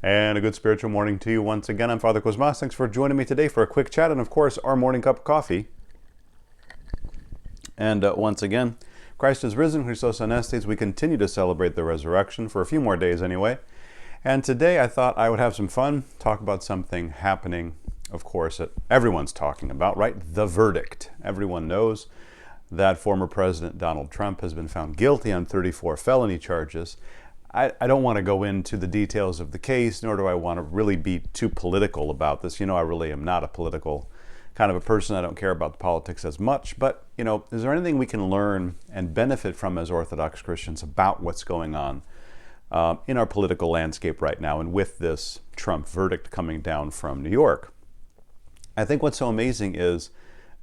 And a good spiritual morning to you once again. I'm Father Cosmas. Thanks for joining me today for a quick chat and, of course, our morning cup of coffee. And once again, Christ is risen, Christos Anastes. We continue to celebrate the resurrection for a few more days anyway. And today I thought I would have some fun, talk about something happening, of course, that everyone's talking about, right? The verdict. Everyone knows that former President Donald Trump has been found guilty on 34 felony charges. I don't want to go into the details of the case, nor do I want to really be too political about this. You know, I really am not a political kind of a person. I don't care about the politics as much. But, you know, is there anything we can learn and benefit from as Orthodox Christians about what's going on in our political landscape right now, and with this Trump verdict coming down from New York? I think what's so amazing is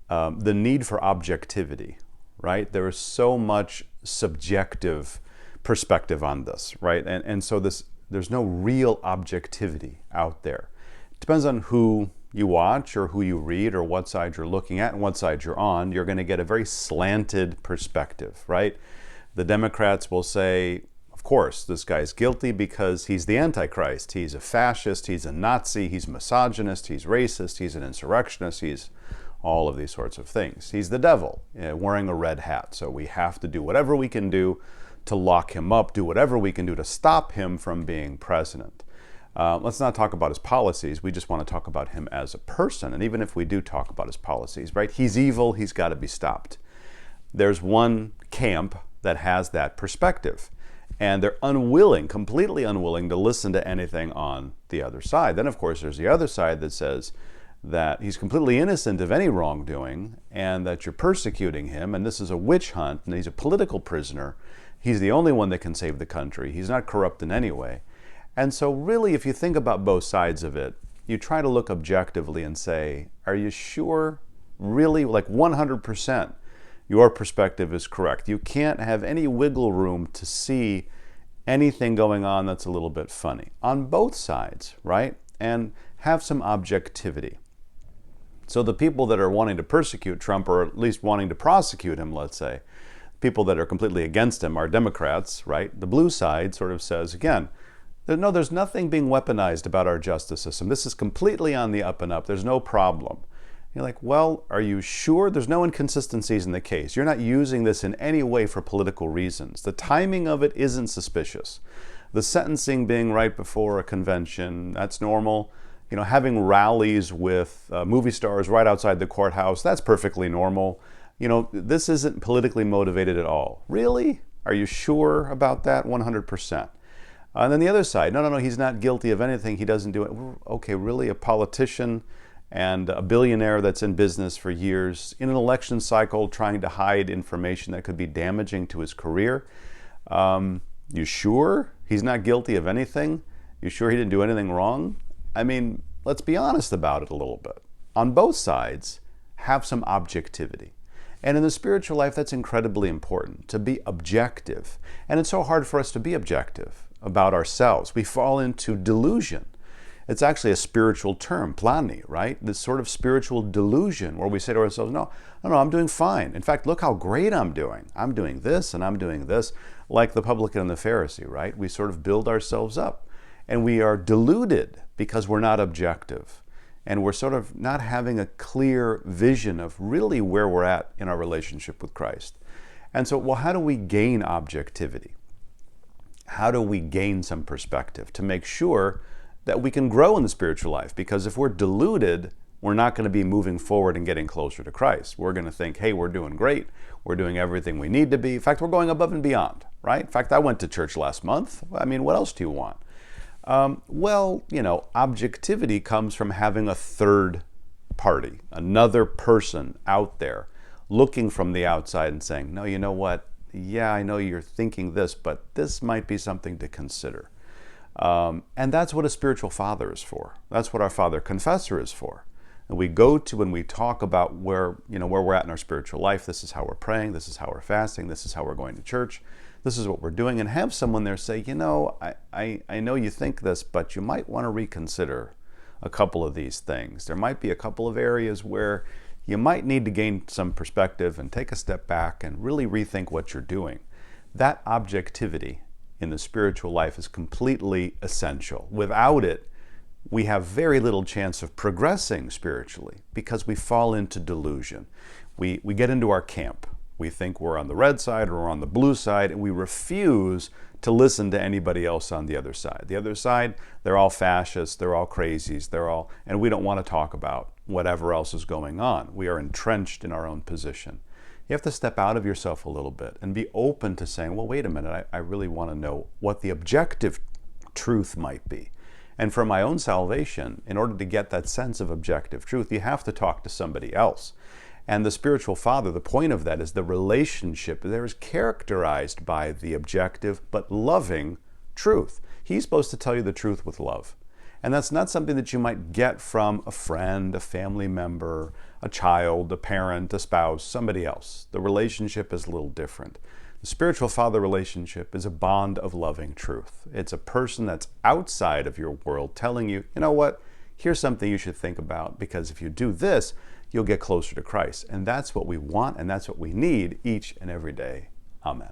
the need for objectivity, right? There is so much subjective perspective on this, right? And so there's no real objectivity out there. It depends on who you watch or who you read or what side you're looking at and what side you're on. You're going to get a very slanted perspective, right? The Democrats will say, of course, this guy's guilty because he's the Antichrist. He's a fascist, he's a Nazi, he's a misogynist, he's racist, he's an insurrectionist, he's all of these sorts of things. He's the devil, wearing a red hat. So we have to do whatever we can do to lock him up, do whatever we can do to stop him from being president. Let's not talk about his policies. We just want to talk about him as a person. And even if we do talk about his policies, right? He's evil. He's got to be stopped. There's one camp that has that perspective, and they're unwilling, completely unwilling to listen to anything on the other side. Then, of course, there's the other side that says that he's completely innocent of any wrongdoing and that you're persecuting him, and this is a witch hunt, and he's a political prisoner. He's the only one that can save the country. He's not corrupt in any way. And so really, if you think about both sides of it, you try to look objectively and say, are you sure, really, like 100%, your perspective is correct? You can't have any wiggle room to see anything going on that's a little bit funny on both sides, right? And have some objectivity. So the people that are wanting to persecute Trump, or at least wanting to prosecute him, let's say, people that are completely against him are Democrats, right? The blue side sort of says, again, no, there's nothing being weaponized about our justice system. This is completely on the up and up. There's no problem. You're like, well, are you sure? There's no inconsistencies in the case. You're not using this in any way for political reasons. The timing of it isn't suspicious. The sentencing being right before a convention, that's normal. You know, having rallies with movie stars right outside the courthouse, that's perfectly normal. You know, this isn't politically motivated at all. Really? Are you sure about that? 100%. And then the other side, no, he's not guilty of anything. He doesn't do it. Okay, really? A politician and a billionaire that's in business for years, in an election cycle, trying to hide information that could be damaging to his career? You sure he's not guilty of anything? You sure he didn't do anything wrong? I mean, let's be honest about it a little bit. On both sides, have some objectivity. And in the spiritual life, that's incredibly important, to be objective. And it's so hard for us to be objective about ourselves. We fall into delusion. It's actually a spiritual term, plani, right? This sort of spiritual delusion where we say to ourselves, no, I'm doing fine. In fact, look how great I'm doing. I'm doing this and I'm doing this, like the publican and the Pharisee, right? We sort of build ourselves up. And we are deluded because we're not objective. And we're sort of not having a clear vision of really where we're at in our relationship with Christ. And so, well, how do we gain objectivity? How do we gain some perspective to make sure that we can grow in the spiritual life? Because if we're deluded, we're not going to be moving forward and getting closer to Christ. We're going to think, hey, we're doing great. We're doing everything we need to be. In fact, we're going above and beyond, right? In fact, I went to church last month. I mean, what else do you want? Well, you know, objectivity comes from having a third party, another person out there looking from the outside and saying, no, you know what? Yeah, I know you're thinking this, but this might be something to consider. And that's what a spiritual father is for. That's what our father confessor is for. And we go to and we talk about where we're at in our spiritual life. This is how we're praying. This is how we're fasting. This is how we're going to church. This is what we're doing. And have someone there say, I know you think this, but you might want to reconsider a couple of these things. There might be a couple of areas where you might need to gain some perspective and take a step back and really rethink what you're doing. That objectivity in the spiritual life is completely essential. Without it, we have very little chance of progressing spiritually because we fall into delusion. We get into our camp. We think we're on the red side or we're on the blue side, and we refuse to listen to anybody else on the other side. The other side, they're all fascists, they're all crazies, and we don't want to talk about whatever else is going on. We are entrenched in our own position. You have to step out of yourself a little bit and be open to saying, well, wait a minute, I really want to know what the objective truth might be. And for my own salvation, in order to get that sense of objective truth, you have to talk to somebody else. And the spiritual father, the point of that is the relationship there is characterized by the objective but loving truth. He's supposed to tell you the truth with love. And that's not something that you might get from a friend, a family member, a child, a parent, a spouse, somebody else. The relationship is a little different. The spiritual father relationship is a bond of loving truth. It's a person that's outside of your world telling you, you know what, here's something you should think about, because if you do this, you'll get closer to Christ. And that's what we want and that's what we need each and every day. Amen.